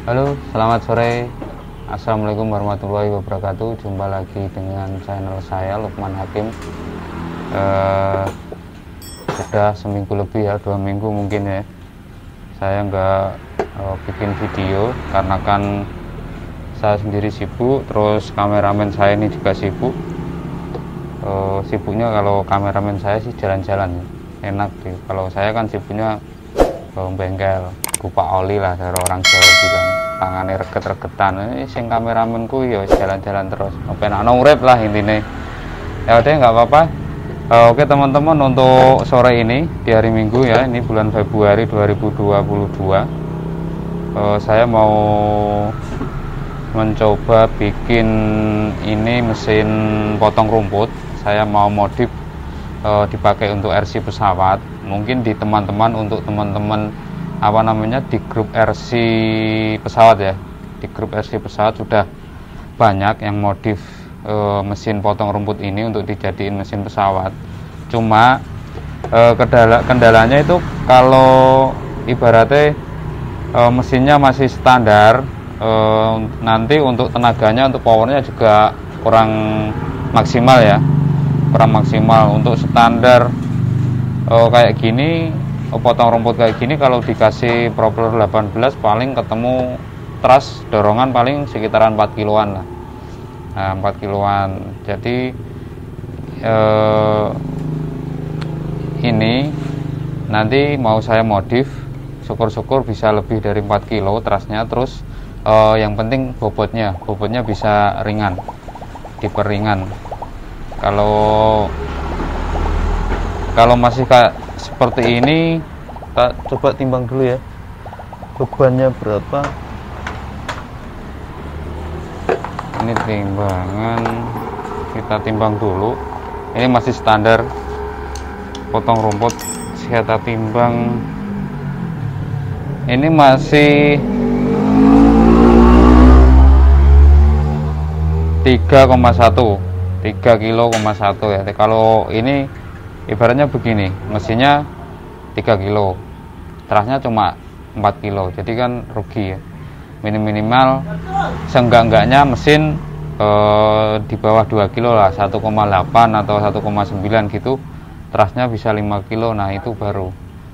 Halo, selamat sore. Assalamualaikum warahmatullahi wabarakatuh. Jumpa lagi dengan channel saya Lukman Hakim. Sudah seminggu lebih ya, 2 minggu mungkin ya. Saya nggak bikin video karena kan saya sendiri sibuk, terus kameramen saya ini juga sibuk. Sibuknya kalau kameramen saya sih jalan-jalan, enak sih. Kalau saya kan sibuknya bengkel, kupak oli lah, dari orang Jawa bilang, tangannya reget-regetan. Ini sing kameramenku ya jalan-jalan terus, penak urip lah intinya. Ya udah, nggak apa-apa. Oke teman-teman, untuk sore ini di hari Minggu ya, ini bulan Februari 2022, saya mau mencoba bikin ini mesin potong rumput. Saya mau modif dipakai untuk RC pesawat. Mungkin di teman-teman, untuk teman-teman di grup RC pesawat ya, di grup RC pesawat sudah banyak yang modif mesin potong rumput ini untuk dijadiin mesin pesawat. Cuma kendalanya itu kalau ibaratnya mesinnya masih standar, nanti untuk tenaganya, untuk powernya juga kurang maksimal ya, kurang maksimal. Untuk standar kayak gini, potong rumput kayak gini, kalau dikasih propeller 18 paling ketemu trust dorongan paling sekitaran 4 kiloan lah. Nah, 4 kiloan. Jadi ini nanti mau saya modif, syukur-syukur bisa lebih dari 4 kilo trustnya. Terus yang penting bobotnya bisa ringan, diperingan. Kalau masih kayak seperti ini, kita coba timbang dulu ya, bebannya berapa. Ini timbangan, kita timbang dulu. Ini masih standar potong rumput, kita timbang. Ini masih 3 kilo 1 ya. Kalau ini ibaratnya begini, mesinnya 3 kilo, trasnya cuma 4 kilo, jadi kan rugi ya. Minimal seenggak-enggaknya mesin di bawah 2 kilo lah, 1,8 atau 1,9 gitu, trasnya bisa 5 kilo. Nah itu baru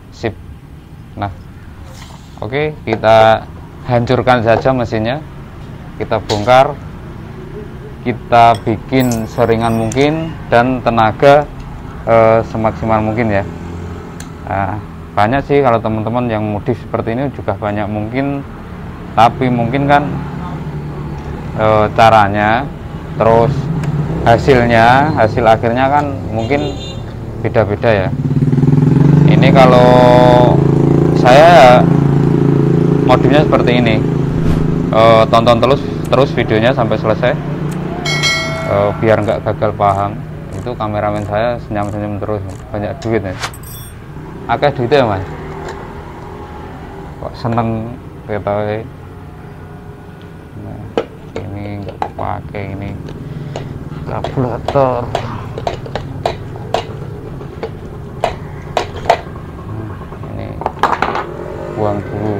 sip. Nah oke, kita hancurkan saja mesinnya, kita bongkar, kita bikin seringan mungkin dan tenaga semaksimal mungkin ya. Nah, banyak sih kalau teman-teman yang modif seperti ini juga banyak mungkin, tapi mungkin kan caranya, terus hasil akhirnya kan mungkin beda-beda ya. Ini kalau saya modifnya seperti ini, tonton terus videonya sampai selesai, biar nggak gagal paham. Itu kameramen saya senyum-senyum terus, banyak duit ya, akeh duitnya mas, kok seneng ketahui. Nah, ini nggak pakai ini karburator. Ini buang dulu.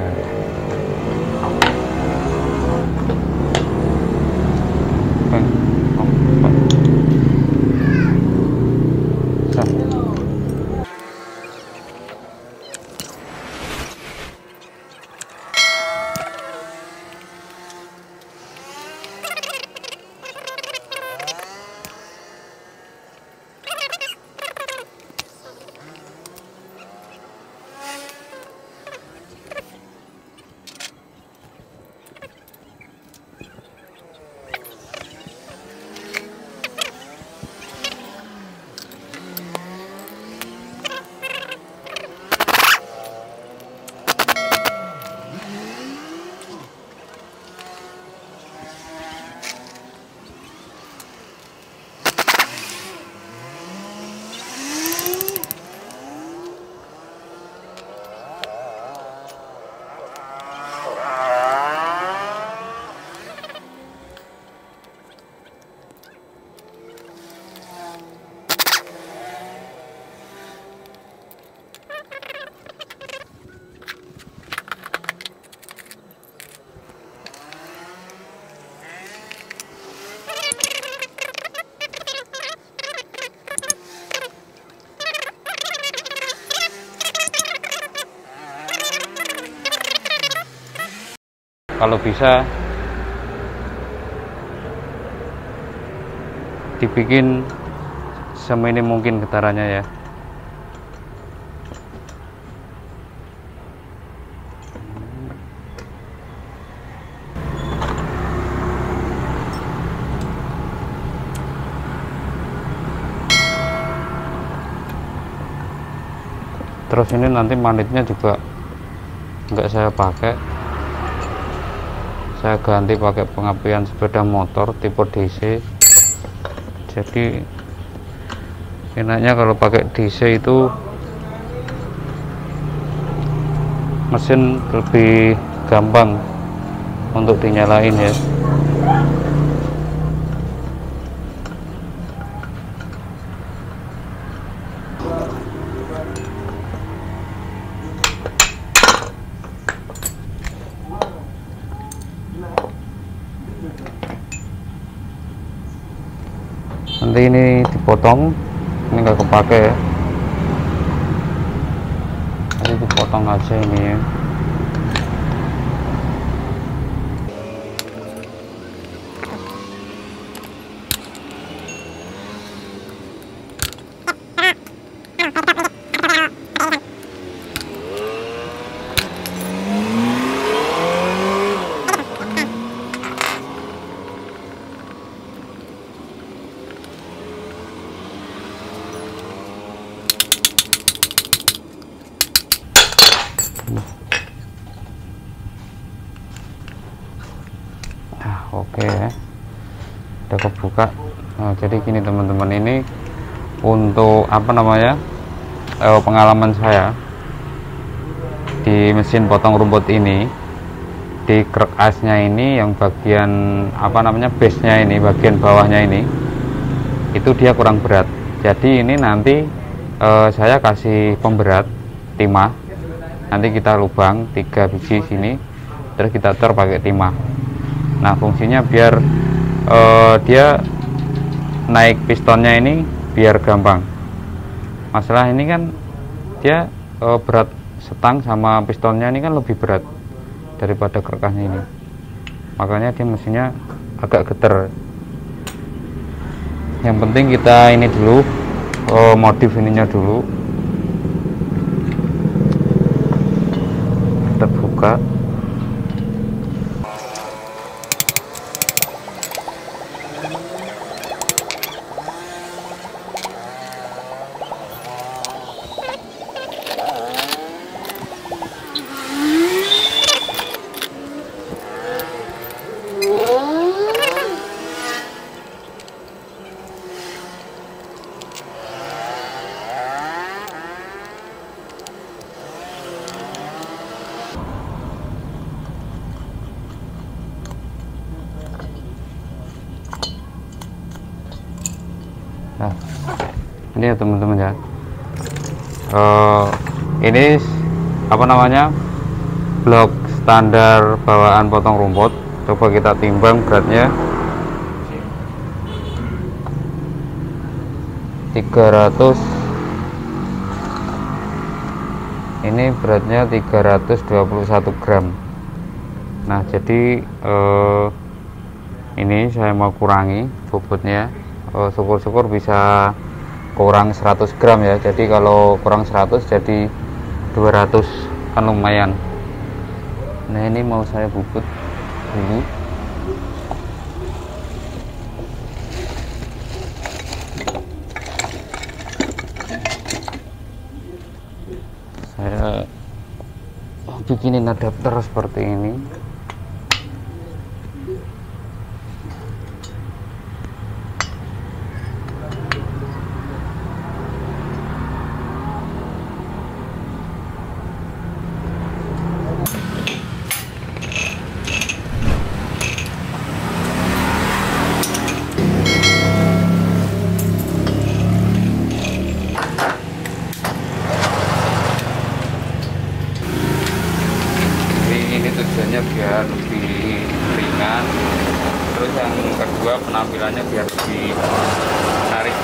kalau bisa dibikin seminim mungkin getarannya ya. Terus ini nanti magnetnya juga enggak saya pakai, saya ganti pakai pengapian sepeda motor tipe DC. Jadi enaknya kalau pakai DC itu mesin lebih gampang untuk dinyalain ya. Nanti ini dipotong, ini nggak kepake ya, nanti dipotong aja ini ya. Nah, oke ya, udah kebuka. Nah, jadi gini teman-teman, ini untuk apa namanya, pengalaman saya di mesin potong rumput ini, di krek asnya ini yang bagian apa namanya, base nya ini, bagian bawahnya ini, itu dia kurang berat. Jadi ini nanti saya kasih pemberat timah, nanti kita lubang 3 biji sini, terus kita tor pakai timah. Nah, fungsinya biar dia naik pistonnya ini biar gampang. Masalah ini kan dia berat setang sama pistonnya ini kan lebih berat daripada kerekasnya ini, makanya dia mesinnya agak geter. Yang penting kita ini dulu, modif ininya dulu, kita buka. Nah, ini ya teman-teman ya, ini apa namanya, blok standar bawaan potong rumput. Coba kita timbang beratnya, 300, ini beratnya 321 gram. Nah, jadi ini saya mau kurangi bobotnya, syukur-syukur bisa kurang 100 gram ya. Jadi kalau kurang 100 jadi 200, kan lumayan. Nah, ini mau saya bubut dulu. Saya bikinin adapter seperti ini. Tujuannya biar lebih ringan, terus yang kedua penampilannya biar lebih menarik.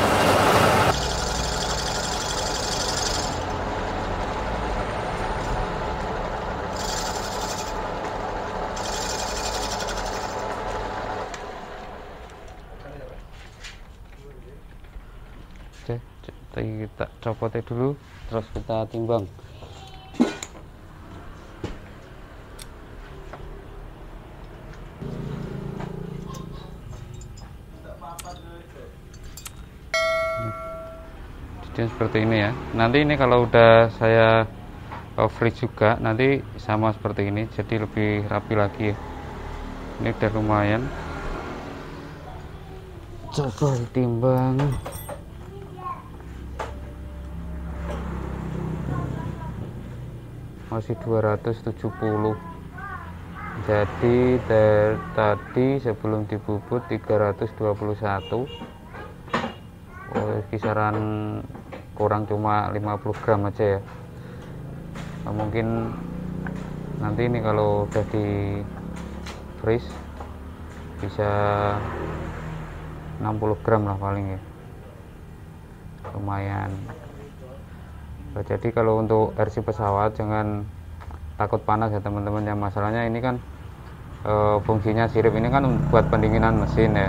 Oke, kita copotnya dulu terus kita timbang. Jadi seperti ini ya. Nanti ini kalau udah saya free juga nanti sama seperti ini, jadi lebih rapi lagi ya. Ini udah lumayan. Coba ditimbang. Masih 270. Jadi tadi sebelum dibubut 321. Kisaran kurang cuma 50 gram aja ya. Nah, mungkin nanti ini kalau udah di freeze bisa 60 gram lah paling ya, lumayan. Nah, jadi kalau untuk RC pesawat jangan takut panas ya teman-teman ya. Masalahnya ini kan fungsinya sirip ini kan buat pendinginan mesin ya.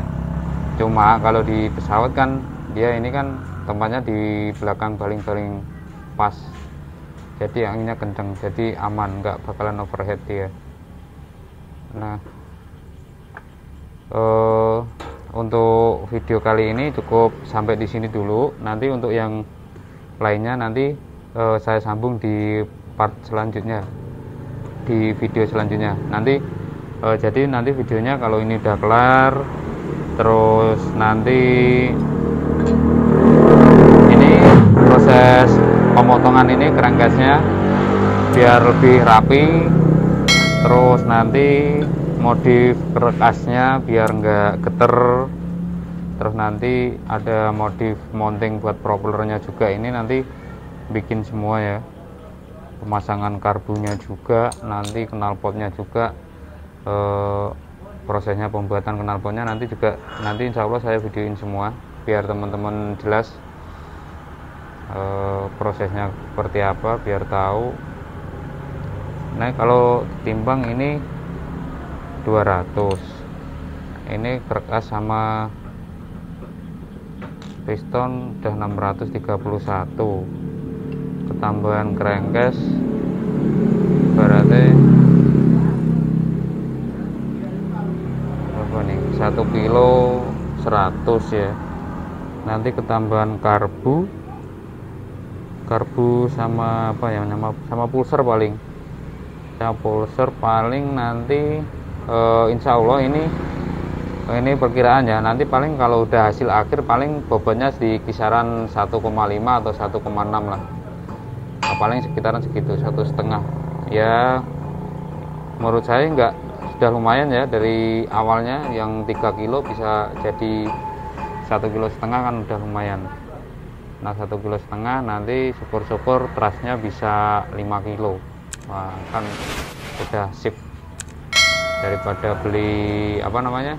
Cuma kalau di pesawat kan dia ini kan tempatnya di belakang baling-baling pas, jadi anginnya kenceng, jadi aman, nggak bakalan overheat dia. Nah untuk video kali ini cukup sampai di sini dulu. Nanti untuk yang lainnya nanti saya sambung di part selanjutnya, di video selanjutnya nanti. Jadi nanti videonya kalau ini udah kelar, terus nanti proses pemotongan ini crankcase-nya biar lebih rapi, terus nanti modif kerekasnya biar nggak geter, terus nanti ada modif mounting buat propellernya juga. Ini nanti bikin semua ya, pemasangan karbunya juga, nanti knalpotnya juga, prosesnya pembuatan knalpotnya nanti juga, nanti insya Allah saya videoin semua biar teman-teman jelas prosesnya seperti apa, biar tahu. Nah kalau timbang ini 200, ini kerekas sama piston udah 631, ketambahan crankcase berarti apa nih, 1 kilo 100 ya. Nanti ketambahan karbu sama apa ya, sama pulser paling, sama pulser paling nanti insya Allah ini perkiraan ya, nanti paling kalau udah hasil akhir paling bobotnya di kisaran 1,5 atau 1,6 lah. Nah, paling sekitaran segitu, 1,5 ya. Menurut saya nggak, sudah lumayan ya, dari awalnya yang 3 kilo bisa jadi 1,5 kilo kan udah lumayan. Nah 1,5 kilo nanti syukur-syukur trasnya bisa 5 kilo. Wah kan udah sip, daripada beli apa namanya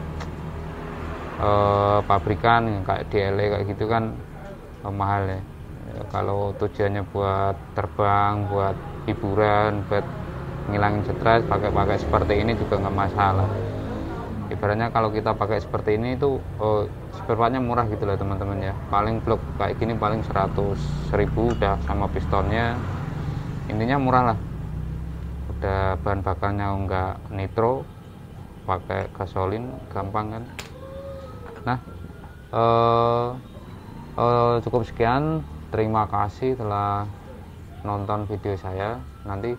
pabrikan kayak DLE kayak gitu kan mahal ya. Kalau tujuannya buat terbang, buat hiburan, buat ngilangin stres, pakai seperti ini juga nggak masalah. Ibaratnya kalau kita pakai seperti ini itu spare partnya murah gitu lah teman-teman ya. Paling blok kayak gini paling 100.000 udah sama pistonnya, intinya murah lah. Udah bahan bakarnya enggak nitro, pakai gasolin, gampang kan. Nah cukup sekian, terima kasih telah nonton video saya. Nanti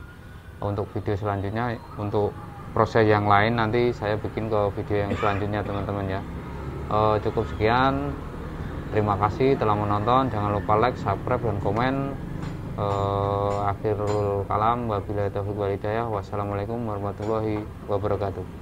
untuk video selanjutnya, untuk proses yang lain nanti saya bikin ke video yang selanjutnya teman-teman ya. Cukup sekian, terima kasih telah menonton. Jangan lupa like, subscribe, dan komen. Akhirul kalam, wabillahi taufiq wal hidayah. Wassalamualaikum warahmatullahi wabarakatuh.